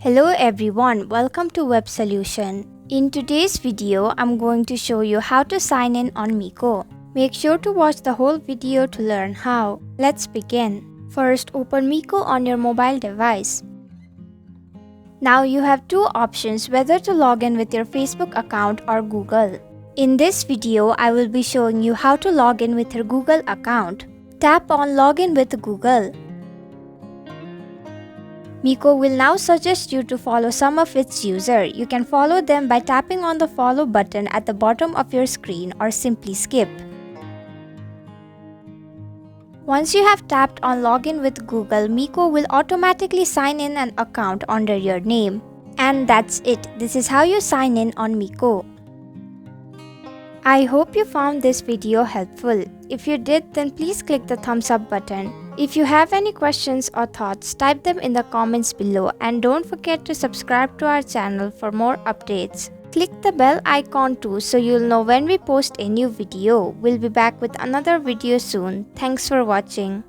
Hello everyone, welcome to Web Solution. In today's video, I'm going to show you how to sign in on Mico. Make sure to watch the whole video to learn how. Let's begin. First, open Mico on your mobile device. Now you have two options whether to log in with your Facebook account or Google. In this video, I will be showing you how to log in with your Google account. Tap on Login with Google. Mico will now suggest you to follow some of its users. You can follow them by tapping on the follow button at the bottom of your screen or simply skip. Once you have tapped on Login with Google, Mico will automatically sign in an account under your name. And that's it. This is how you sign in on Mico. I hope you found this video helpful. If you did, then please click the thumbs up button. If you have any questions or thoughts, type them in the comments below and don't forget to subscribe to our channel for more updates. Click the bell icon too so you'll know when we post a new video. We'll be back with another video soon. Thanks for watching.